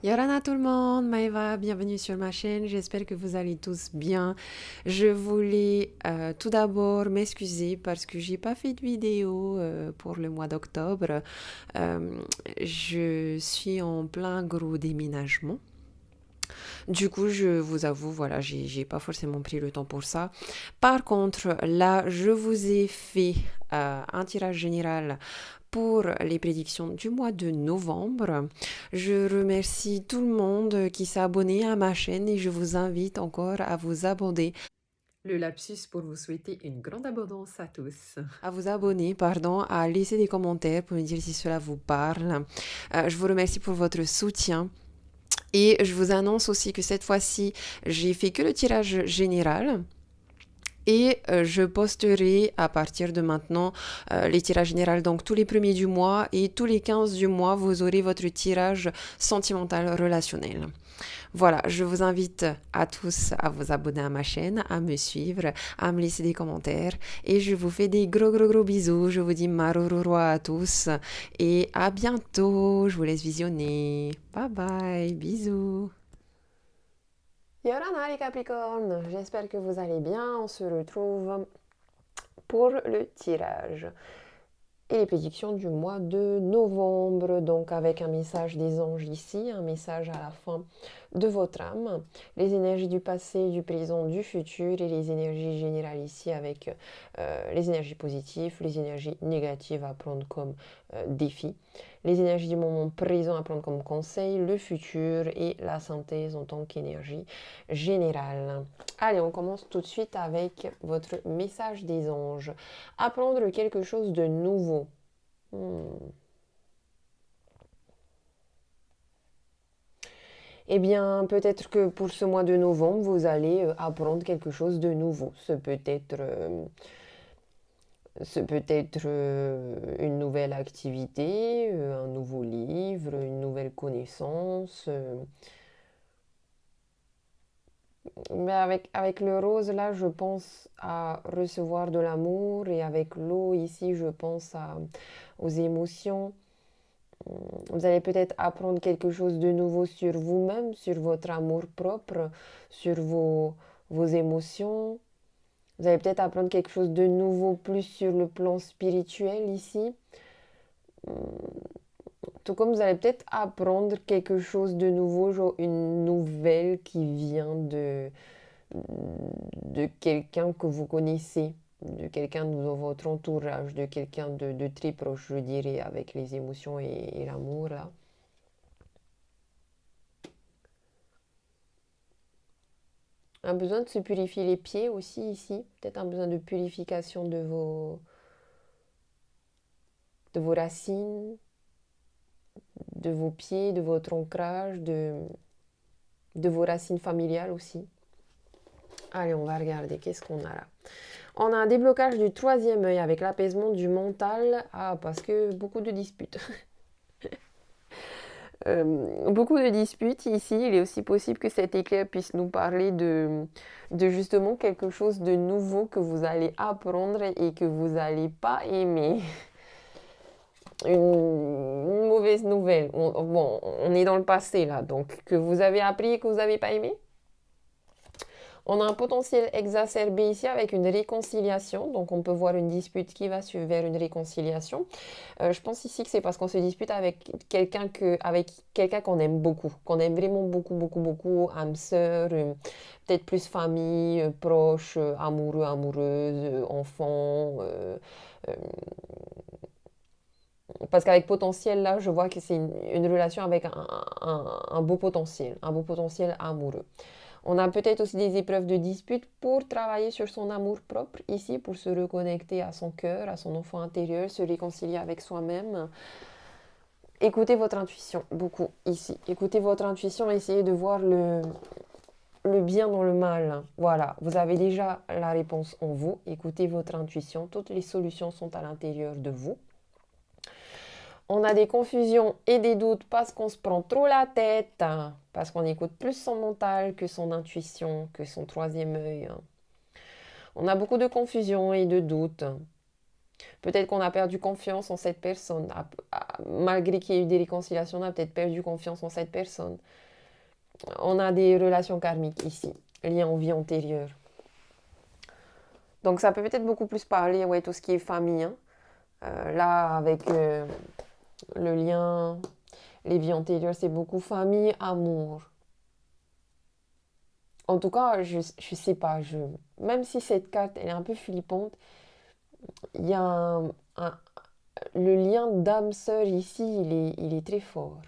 Yorana tout le monde, Maëva, bienvenue sur ma chaîne, j'espère que vous allez tous bien. Je voulais tout d'abord m'excuser parce que j'ai pas fait de vidéo pour le mois d'octobre. Euh, je suis en plein gros déménagement. Du coup, je vous avoue, voilà, j'ai pas forcément pris le temps pour ça. Par contre, là, je vous ai fait un tirage général pour les prédictions du mois de novembre. Je remercie tout le monde qui s'est abonné à ma chaîne et je vous invite encore à vous abonner. Le lapsus pour vous souhaiter une grande abondance à tous. À vous abonner, pardon, à laisser des commentaires pour me dire si cela vous parle. Je vous remercie pour votre soutien. Et je vous annonce aussi que cette fois-ci, j'ai fait que le tirage général. Et je posterai à partir de maintenant les tirages généraux, donc tous les premiers du mois et tous les 15 du mois, vous aurez votre tirage sentimental relationnel. Voilà, je vous invite à tous à vous abonner à ma chaîne, à me suivre, à me laisser des commentaires et je vous fais des gros gros gros bisous. Je vous dis marororo à tous et à bientôt. Je vous laisse visionner. Bye bye, bisous. Yorana les Capricornes, j'espère que vous allez bien. On se retrouve pour le tirage et les prédictions du mois de novembre, donc avec un message des anges ici, un message à la fin de votre âme, les énergies du passé, du présent, du futur et les énergies générales ici avec les énergies positives, les énergies négatives à prendre comme défi, les énergies du moment présent à prendre comme conseil, le futur et la synthèse en tant qu'énergie générale. Allez, on commence tout de suite avec votre message des anges. Apprendre quelque chose de nouveau. Eh bien, peut-être que pour ce mois de novembre, vous allez apprendre quelque chose de nouveau. Ce peut être une nouvelle activité, un nouveau livre, une nouvelle connaissance. Mais avec le rose, là, je pense à recevoir de l'amour et avec l'eau, ici, je pense aux émotions. Vous allez peut-être apprendre quelque chose de nouveau sur vous-même, sur votre amour propre, sur vos émotions. Vous allez peut-être apprendre quelque chose de nouveau plus sur le plan spirituel ici. Tout comme vous allez peut-être apprendre quelque chose de nouveau, genre une nouvelle qui vient de quelqu'un que vous connaissez, de quelqu'un de votre entourage, de quelqu'un de très proche, je dirais, avec les émotions et l'amour là. Un besoin de se purifier les pieds aussi ici, peut-être un besoin de purification de vos racines, de vos pieds, de votre ancrage, de vos racines familiales aussi. Allez, on va regarder, qu'est-ce qu'on a là? On a un déblocage du troisième œil avec l'apaisement du mental. Ah, parce que beaucoup de disputes. Beaucoup de disputes ici. Il est aussi possible que cet éclair puisse nous parler de justement quelque chose de nouveau que vous allez apprendre et que vous n'allez pas aimer. Une mauvaise nouvelle. Bon, on est dans le passé là, donc que vous avez appris et que vous n'avez pas aimé. On a un potentiel exacerbé ici avec une réconciliation, donc on peut voir une dispute qui va suivre vers une réconciliation. Je pense ici que c'est parce qu'on se dispute avec quelqu'un qu'on aime beaucoup, qu'on aime vraiment beaucoup, beaucoup, beaucoup, âme sœur, peut-être plus famille, proche, amoureux, amoureuse, enfant. Euh, Parce qu'avec potentiel, là, je vois que c'est une relation avec un beau potentiel amoureux. On a peut-être aussi des épreuves de dispute pour travailler sur son amour propre ici, pour se reconnecter à son cœur, à son enfant intérieur, se réconcilier avec soi-même. Écoutez votre intuition, beaucoup ici. Écoutez votre intuition, essayez de voir le bien dans le mal. Voilà, vous avez déjà la réponse en vous. Écoutez votre intuition, toutes les solutions sont à l'intérieur de vous. On a des confusions et des doutes parce qu'on se prend trop la tête, parce qu'on écoute plus son mental que son intuition, que son troisième œil. On a beaucoup de confusions et de doutes. Peut-être qu'on a perdu confiance en cette personne. Malgré qu'il y ait eu des réconciliations, on a peut-être perdu confiance en cette personne. On a des relations karmiques ici, liées en vie antérieure. Donc ça peut peut-être beaucoup plus parler, ouais, tout ce qui est famille, hein. Là, avec le lien, les vies antérieures, c'est beaucoup famille, amour. En tout cas, je sais pas, même si cette carte elle est un peu flippante, il y a le lien d'âme-sœur ici, il est très fort.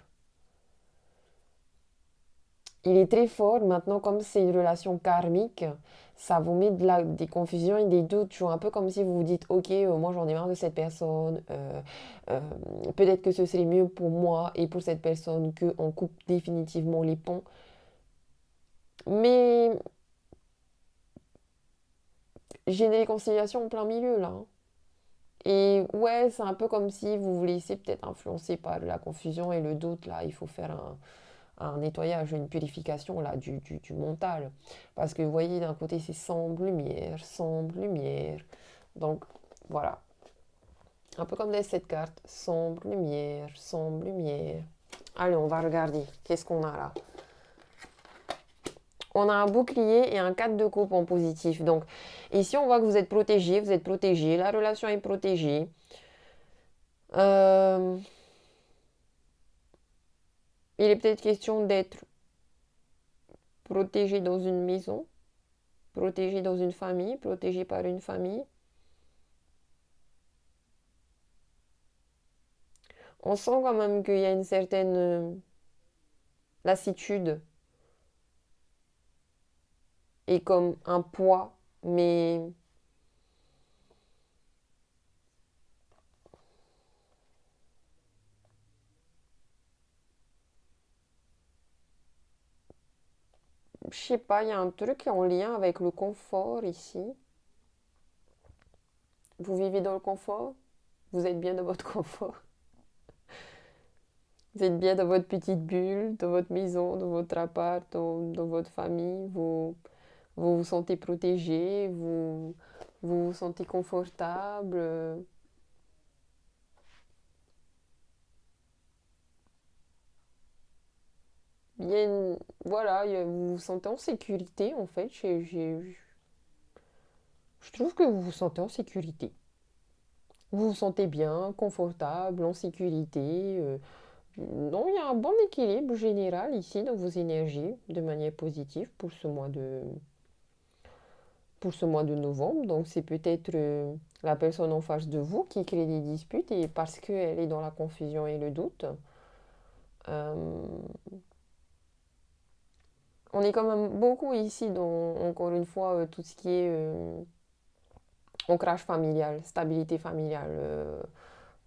Il est très fort. Maintenant, comme c'est une relation karmique, ça vous met des confusions et des doutes. Toujours un peu comme si vous vous dites, ok, moi j'en ai marre de cette personne. Euh, Peut-être que ce serait mieux pour moi et pour cette personne qu'on coupe définitivement les ponts. Mais j'ai des réconciliations en plein milieu là, hein. Et ouais, c'est un peu comme si vous vous laissez peut-être influencer par la confusion et le doute. Là, il faut faire un nettoyage, une purification là, du mental. Parce que vous voyez, d'un côté, c'est sombre, lumière, sombre, lumière. Donc, voilà. Un peu comme dans cette carte. Sombre, lumière, sombre, lumière. Allez, on va regarder. Qu'est-ce qu'on a là? On a un bouclier et un 4 de coupe en positif. Donc, ici, on voit que vous êtes protégé, la relation est protégée. Euh, il est peut-être question d'être protégé dans une maison, protégé dans une famille, protégé par une famille. On sent quand même qu'il y a une certaine lassitude et comme un poids, mais je sais pas, il y a un truc qui est en lien avec le confort ici. Vous vivez dans le confort? Vous êtes bien dans votre confort? Vous êtes bien dans votre petite bulle, dans votre maison, dans votre appart, dans votre famille? Vous vous sentez protégé? Vous vous sentez confortable? Il y a une, voilà, vous vous sentez en sécurité en fait. Je trouve que vous vous sentez en sécurité. Vous vous sentez bien, confortable, en sécurité. Non, il y a un bon équilibre général ici dans vos énergies de manière positive pour ce mois de novembre. Donc c'est peut-être la personne en face de vous qui crée des disputes et parce qu'elle est dans la confusion et le doute. Euh, on est quand même beaucoup ici dans, encore une fois, tout ce qui est ancrage familial, stabilité familiale.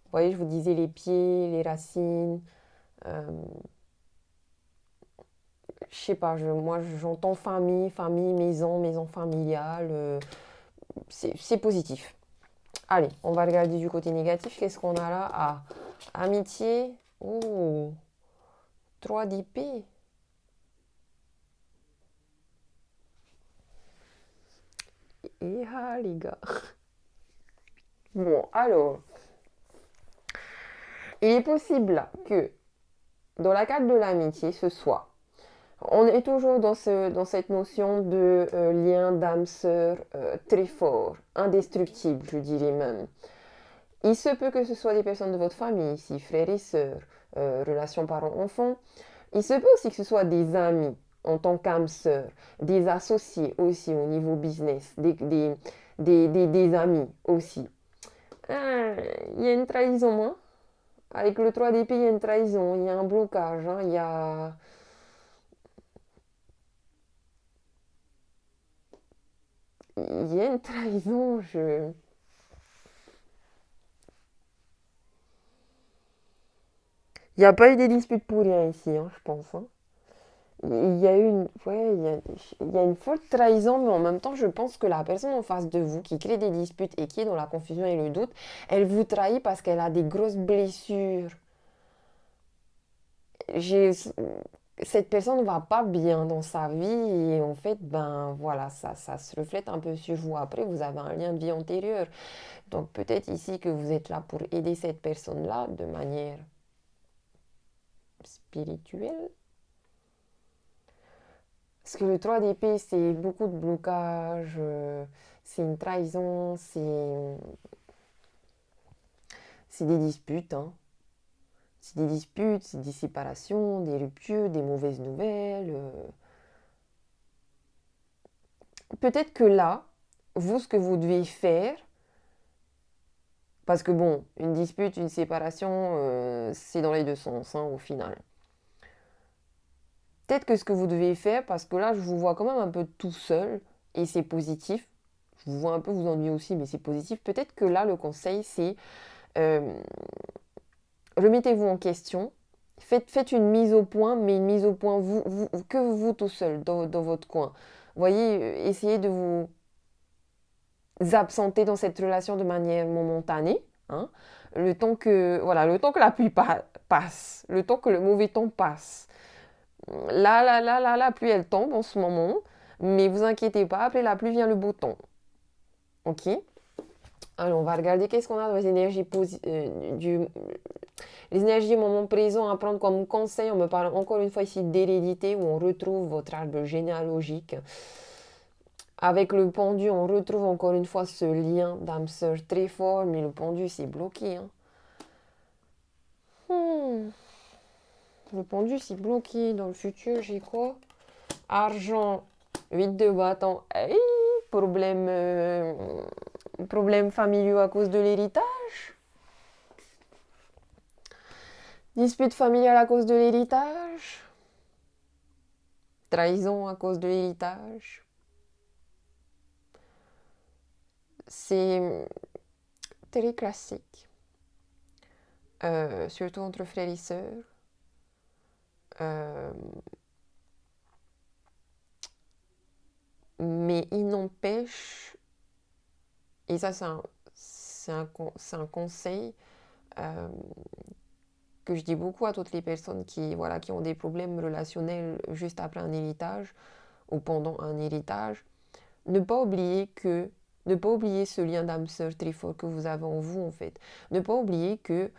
Vous voyez, je vous disais les pieds, les racines. euh, je sais pas, moi j'entends famille, famille, maison, maison familiale. C'est positif. Allez, on va regarder du côté négatif. Qu'est-ce qu'on a là? Ah, amitié. Oh, 3 d'épée. Et ah, les gars. Bon, alors, il est possible que dans la carte de l'amitié, ce soit. On est toujours dans cette notion de lien d'âme-sœur très fort, indestructible, je dirais même. Il se peut que ce soit des personnes de votre famille ici, frères et sœurs, relations parents-enfants. Il se peut aussi que ce soit des amis en tant qu'âme sœur, des associés aussi au niveau business, des amis aussi. Euh, Il y a une trahison, hein. Avec le 3 d'épée, il y a une trahison, il y a un blocage, hein. Il y a une trahison. Il n'y a pas eu des disputes pour rien ici, hein, je pense, hein. Il y a eu une, ouais, il y a une forte trahison, mais en même temps, je pense que la personne en face de vous qui crée des disputes et qui est dans la confusion et le doute, elle vous trahit parce qu'elle a des grosses blessures. J'ai, cette personne ne va pas bien dans sa vie et en fait, ben voilà, ça se reflète un peu sur vous. Après, vous avez un lien de vie antérieur. Donc peut-être ici que vous êtes là pour aider cette personne-là de manière spirituelle. Parce que le 3 d'épée, c'est beaucoup de blocages, c'est une trahison, c'est des disputes, hein. C'est des disputes, c'est des séparations, des ruptures, des mauvaises nouvelles. Peut-être que là, vous, ce que vous devez faire, parce que bon, une dispute, une séparation, c'est dans les deux sens, hein, au final. Peut-être que ce que vous devez faire, parce que là, je vous vois quand même un peu tout seul, et c'est positif. Je vous vois un peu vous ennuyer aussi, mais c'est positif. Peut-être que là, le conseil, c'est euh, remettez-vous en question. Faites une mise au point, mais une mise au point que vous tout seul, dans votre coin. Voyez, essayez de vous absenter dans cette relation de manière momentanée, hein, le temps que la pluie passe, le temps que le mauvais temps passe. Là, la pluie, elle tombe en ce moment, mais vous inquiétez pas, après la pluie vient le beau temps. Ok? Alors, on va regarder qu'est-ce qu'on a dans les énergies les énergies du moment présent à prendre comme conseil. On me parle encore une fois ici d'hérédité, où on retrouve votre arbre généalogique. Avec le pendu, on retrouve encore une fois ce lien d'âme sœur très fort, mais le pendu, c'est bloqué, hein. Le pendu, c'est bloqué. Dans le futur, j'ai quoi? Argent, 8 de bâton. Hey, problème familiaux à cause de l'héritage. Dispute familiale à cause de l'héritage. Trahison à cause de l'héritage. C'est très classique. Surtout entre frères et sœurs. Mais il n'empêche, et ça c'est un conseil que je dis beaucoup à toutes les personnes qui ont des problèmes relationnels juste après un héritage ou pendant un héritage, ne pas oublier ce lien d'âme sœur très fort que vous avez en vous en fait. Ne pas oublier que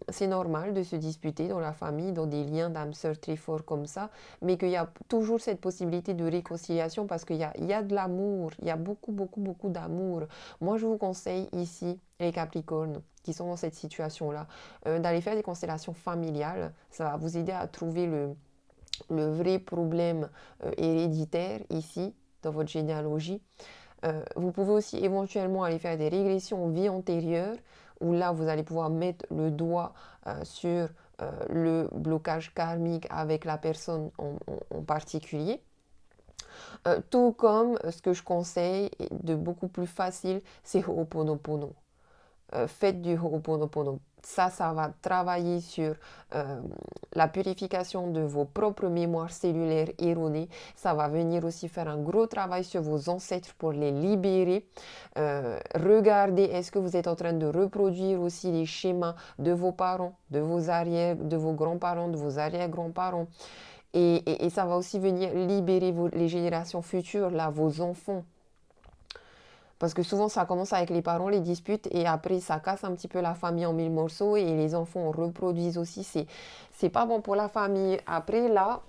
c'est normal de se disputer dans la famille, dans des liens d'âme sœur très forts comme ça, mais qu'il y a toujours cette possibilité de réconciliation parce qu'il y a de l'amour, il y a beaucoup, beaucoup, beaucoup d'amour. Moi, je vous conseille ici, les Capricornes, qui sont dans cette situation-là, d'aller faire des constellations familiales. Ça va vous aider à trouver le vrai problème héréditaire ici, dans votre généalogie. Vous pouvez aussi éventuellement aller faire des régressions vie antérieure, où là, vous allez pouvoir mettre le doigt sur le blocage karmique avec la personne en particulier. Tout comme ce que je conseille de beaucoup plus facile, c'est Ho'oponopono. Faites du Ho'oponopono. Ça va travailler sur la purification de vos propres mémoires cellulaires erronées. Ça va venir aussi faire un gros travail sur vos ancêtres pour les libérer. Regardez, est-ce que vous êtes en train de reproduire aussi les schémas de vos parents, de vos grands-parents, de vos arrière-grands-parents. Et ça va aussi venir libérer les générations futures, là, vos enfants. Parce que souvent, ça commence avec les parents, les disputes, et après, ça casse un petit peu la famille en mille morceaux, et les enfants reproduisent aussi. C'est pas bon pour la famille. Après, là,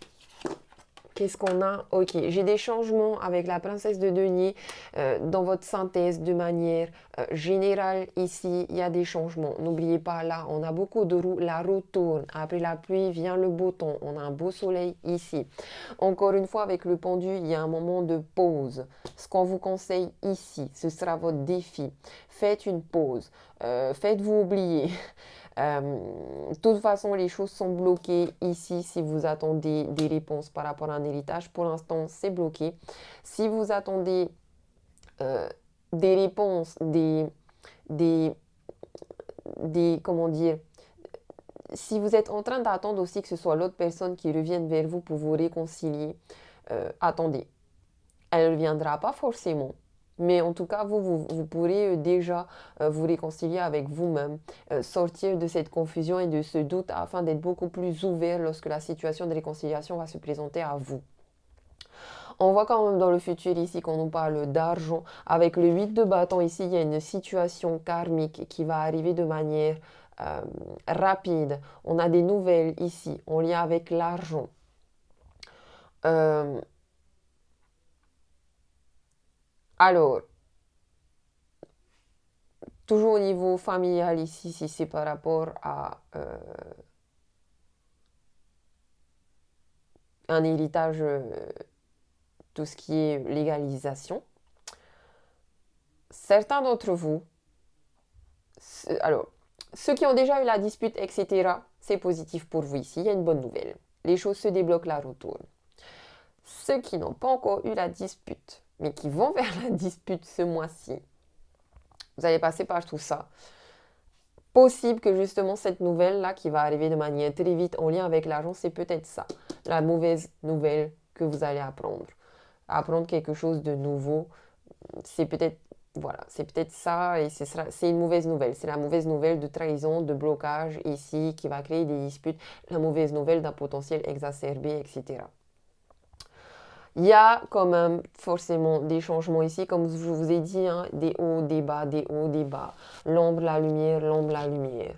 qu'est-ce qu'on a? Ok, j'ai des changements avec la princesse de denier dans votre synthèse de manière générale. Ici, il y a des changements. N'oubliez pas, là, on a beaucoup de roues. La roue tourne. Après la pluie vient le beau temps. On a un beau soleil ici. Encore une fois, avec le pendu, il y a un moment de pause. Ce qu'on vous conseille ici, ce sera votre défi. Faites une pause. Faites-vous oublier. De toute façon, les choses sont bloquées ici si vous attendez des réponses par rapport à un héritage. Pour l'instant, c'est bloqué. Si vous attendez des réponses, comment dire, si vous êtes en train d'attendre aussi que ce soit l'autre personne qui revienne vers vous pour vous réconcilier, attendez. Elle ne viendra pas forcément. Mais en tout cas, vous pourrez déjà vous réconcilier avec vous-même, sortir de cette confusion et de ce doute afin d'être beaucoup plus ouvert lorsque la situation de réconciliation va se présenter à vous. On voit quand même dans le futur ici qu'on nous parle d'argent. Avec le 8 de bâton ici, il y a une situation karmique qui va arriver de manière rapide. On a des nouvelles ici en lien avec l'argent. Alors, toujours au niveau familial ici, si c'est par rapport à un héritage, tout ce qui est légalisation, certains d'entre vous, alors, ceux qui ont déjà eu la dispute, etc., c'est positif pour vous ici, il y a une bonne nouvelle. Les choses se débloquent, la retourne. Ceux qui n'ont pas encore eu la dispute, mais qui vont vers la dispute ce mois-ci, vous allez passer par tout ça. Possible que justement cette nouvelle-là qui va arriver de manière très vite en lien avec l'argent, c'est peut-être ça, la mauvaise nouvelle que vous allez apprendre. Apprendre quelque chose de nouveau, c'est peut-être voilà, c'est peut-être ça et c'est une mauvaise nouvelle. C'est la mauvaise nouvelle de trahison, de blocage ici qui va créer des disputes, la mauvaise nouvelle d'un potentiel exacerbé, etc. Il y a quand même forcément des changements ici, comme je vous ai dit, hein, des hauts, des bas, des hauts, des bas. L'ombre, la lumière, l'ombre, la lumière.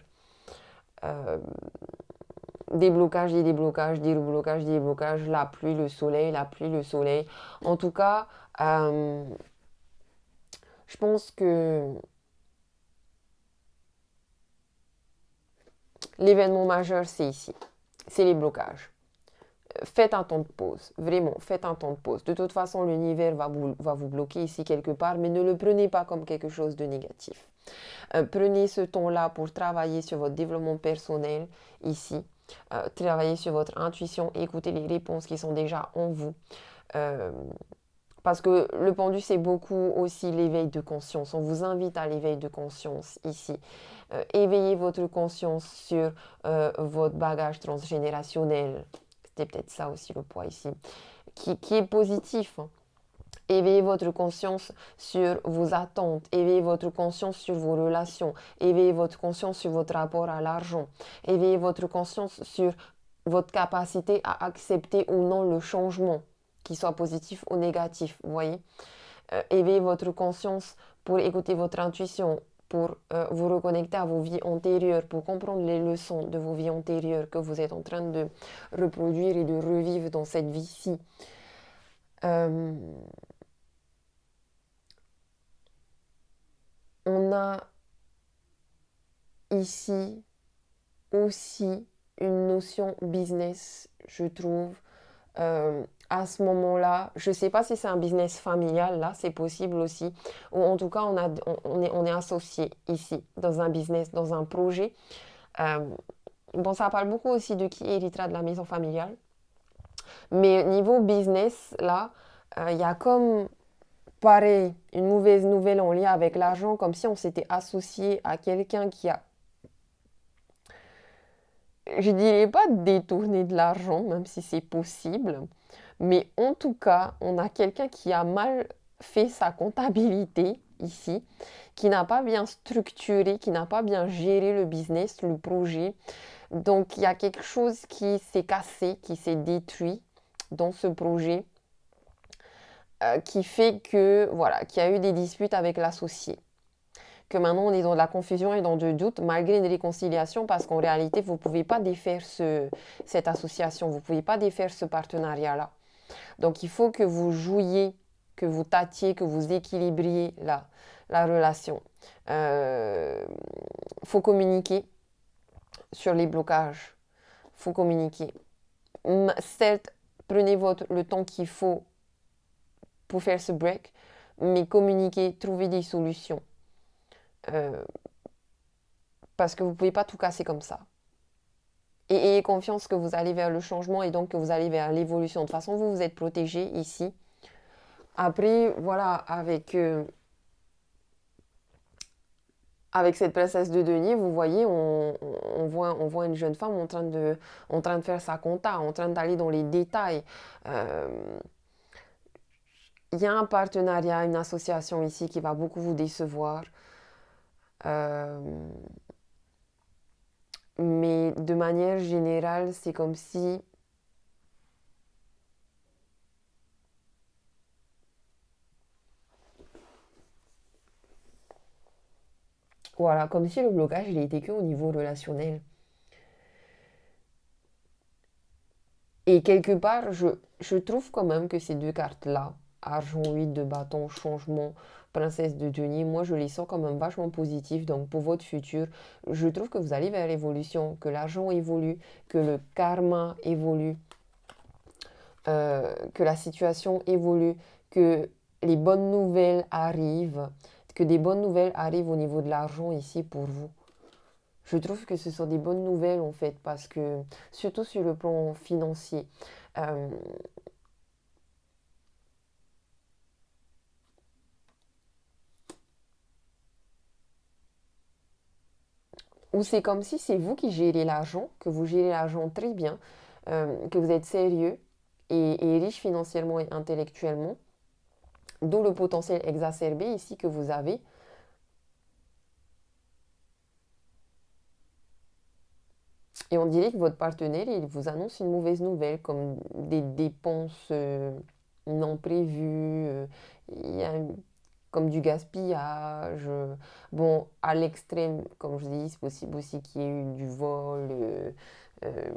Des blocages, des déblocages, des reblocages, des déblocages, la pluie, le soleil, la pluie, le soleil. En tout cas, je pense que l'événement majeur, c'est ici. C'est les blocages. Faites un temps de pause. Vraiment, faites un temps de pause. De toute façon, l'univers va vous bloquer ici quelque part, mais ne le prenez pas comme quelque chose de négatif. Prenez ce temps-là pour travailler sur votre développement personnel ici. Travailler sur votre intuition, écouter les réponses qui sont déjà en vous. Parce que le pendu, c'est beaucoup aussi l'éveil de conscience. On vous invite à l'éveil de conscience ici. Éveillez votre conscience sur votre bagage transgénérationnel. C'était peut-être ça aussi le poids ici. Qui est positif. Hein. Éveillez votre conscience sur vos attentes. Éveillez votre conscience sur vos relations. Éveillez votre conscience sur votre rapport à l'argent. Éveillez votre conscience sur votre capacité à accepter ou non le changement, qu'il soit positif ou négatif, vous voyez. Éveillez votre conscience pour écouter votre intuition, pour vous reconnecter à vos vies antérieures, pour comprendre les leçons de vos vies antérieures que vous êtes en train de reproduire et de revivre dans cette vie-ci. On a ici aussi une notion business, je trouve. À ce moment-là, je ne sais pas si c'est un business familial, là, c'est possible aussi. Ou en tout cas, on est associé ici, dans un business, dans un projet. Bon, ça parle beaucoup aussi de qui héritera de la maison familiale. Mais niveau business, là, il y a comme pareil, une mauvaise nouvelle en lien avec l'argent, comme si on s'était associé à quelqu'un qui a, je dirais pas détourné de l'argent, même si c'est possible, mais en tout cas, on a quelqu'un qui a mal fait sa comptabilité ici, qui n'a pas bien structuré, qui n'a pas bien géré le business, le projet. Donc, il y a quelque chose qui s'est cassé, qui s'est détruit dans ce projet. Qui fait que, voilà, qu'il y a eu des disputes avec l'associé. Que maintenant on est dans de la confusion et dans du doute, malgré une réconciliation, parce qu'en réalité, vous ne pouvez pas défaire cette association, vous ne pouvez pas défaire ce partenariat-là. Donc il faut que vous jouiez, que vous tâtiez, que vous équilibriez la relation. Faut communiquer sur les blocages. Faut communiquer. Certes, prenez le temps qu'il faut pour faire ce break, mais communiquer, trouver des solutions. Parce que vous ne pouvez pas tout casser comme ça. Et ayez confiance que vous allez vers le changement et donc que vous allez vers l'évolution. De toute façon, vous êtes protégé ici. Après, voilà, avec cette princesse de denier, vous voyez, on voit une jeune femme en train de faire sa compta, en train d'aller dans les détails. il y a un partenariat, une association ici qui va beaucoup vous décevoir. Euh, mais de manière générale, c'est comme si, voilà, comme si le blocage, il était que au niveau relationnel. Et quelque part, je trouve quand même que ces deux cartes-là, argent 8 de bâton, changement, princesse de denier, moi je les sens quand même vachement positifs. Donc pour votre futur, je trouve que vous allez vers l'évolution, que l'argent évolue, que le karma évolue, que la situation évolue, que les bonnes nouvelles arrivent, que des bonnes nouvelles arrivent au niveau de l'argent ici pour vous. Je trouve que ce sont des bonnes nouvelles en fait, parce que surtout sur le plan financier. Euh, Ou c'est comme si c'est vous qui gérez l'argent, que vous gérez l'argent très bien, que vous êtes sérieux et riche financièrement et intellectuellement, d'où le potentiel exacerbé ici que vous avez. Et on dirait que votre partenaire, il vous annonce une mauvaise nouvelle, comme des dépenses non prévues, il y a comme du gaspillage. Bon, à l'extrême, comme je dis, c'est possible aussi qu'il y ait eu du vol, euh,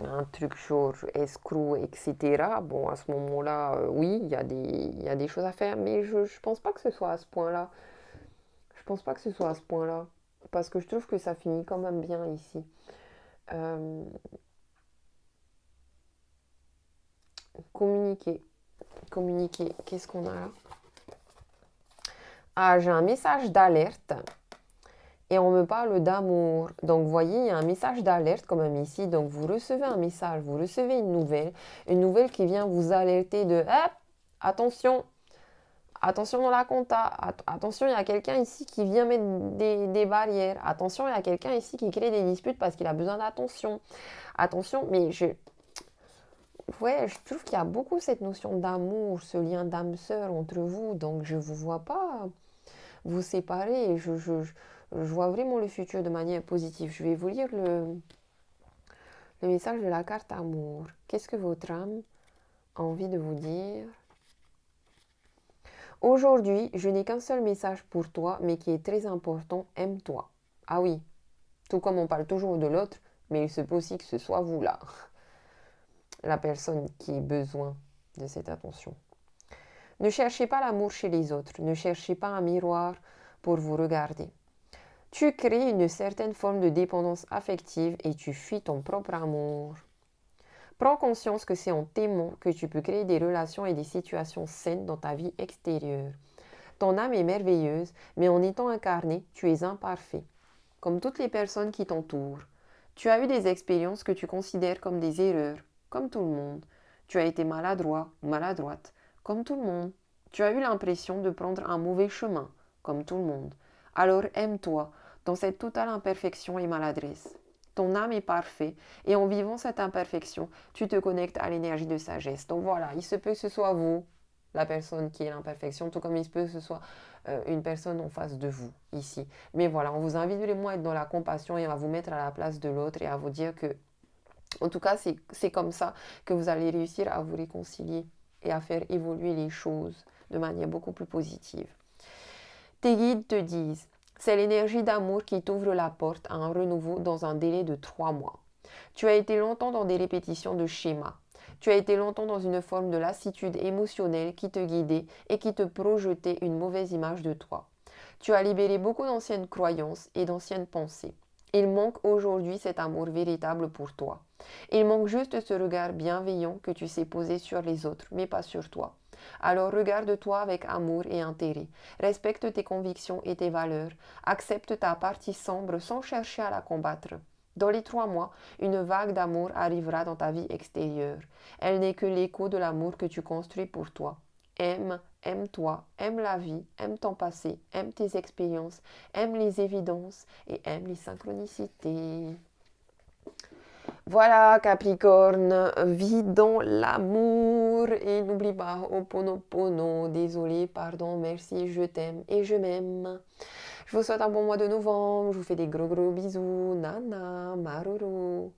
un truc genre escroc, etc. Bon, à ce moment-là, oui, il y a des choses à faire, mais je ne pense pas que ce soit à ce point-là. Je pense pas que ce soit à ce point-là, parce que je trouve que ça finit quand même bien ici. Euh, communiquer, communiquer, qu'est-ce qu'on a là? Ah, j'ai un message d'alerte. Et on me parle d'amour. Donc, vous voyez, il y a un message d'alerte quand même ici. Donc, vous recevez un message, vous recevez une nouvelle qui vient vous alerter de «Hop, attention, attention dans la compta, attention, il y a quelqu'un ici qui vient mettre des barrières. Attention, il y a quelqu'un ici qui crée des disputes parce qu'il a besoin d'attention. Attention, mais ouais, je trouve qu'il y a beaucoup cette notion d'amour, ce lien d'âme-sœur entre vous. Donc, je ne vous vois pas vous séparer. Je vois vraiment le futur de manière positive. Je vais vous lire le message de la carte amour. Qu'est-ce que votre âme a envie de vous dire? Aujourd'hui, je n'ai qu'un seul message pour toi, mais qui est très important. Aime-toi. Ah oui, tout comme on parle toujours de l'autre, mais il se peut aussi que ce soit vous là, la personne qui a besoin de cette attention. Ne cherchez pas l'amour chez les autres. Ne cherchez pas un miroir pour vous regarder. Tu crées une certaine forme de dépendance affective et tu fuis ton propre amour. Prends conscience que c'est en t'aimant que tu peux créer des relations et des situations saines dans ta vie extérieure. Ton âme est merveilleuse, mais en étant incarné, tu es imparfait, comme toutes les personnes qui t'entourent. Tu as eu des expériences que tu considères comme des erreurs, comme tout le monde. Tu as été maladroit ou maladroite, comme tout le monde. Tu as eu l'impression de prendre un mauvais chemin, comme tout le monde. Alors aime-toi dans cette totale imperfection et maladresse. Ton âme est parfaite et en vivant cette imperfection, tu te connectes à l'énergie de sagesse. Donc voilà, il se peut que ce soit vous, la personne qui est l'imperfection, tout comme il se peut que ce soit une personne en face de vous, ici. Mais voilà, on vous invite vraiment à être dans la compassion et à vous mettre à la place de l'autre et à vous dire que, en tout cas, c'est comme ça que vous allez réussir à vous réconcilier et à faire évoluer les choses de manière beaucoup plus positive. Tes guides te disent, c'est l'énergie d'amour qui t'ouvre la porte à un renouveau dans un délai de 3 mois. Tu as été longtemps dans des répétitions de schémas. Tu as été longtemps dans une forme de lassitude émotionnelle qui te guidait et qui te projetait une mauvaise image de toi. Tu as libéré beaucoup d'anciennes croyances et d'anciennes pensées. Il manque aujourd'hui cet amour véritable pour toi. Il manque juste ce regard bienveillant que tu sais poser sur les autres, mais pas sur toi. Alors regarde-toi avec amour et intérêt. Respecte tes convictions et tes valeurs. Accepte ta partie sombre sans chercher à la combattre. Dans les 3 mois, une vague d'amour arrivera dans ta vie extérieure. Elle n'est que l'écho de l'amour que tu construis pour toi. Aime, aime-toi, aime la vie, aime ton passé, aime tes expériences, aime les évidences et aime les synchronicités. Voilà, Capricorne, vis dans l'amour et n'oublie pas Ho'oponopono. Désolé, pardon, merci, je t'aime et je m'aime. Je vous souhaite un bon mois de novembre. Je vous fais des gros gros bisous. Nana, Maruru.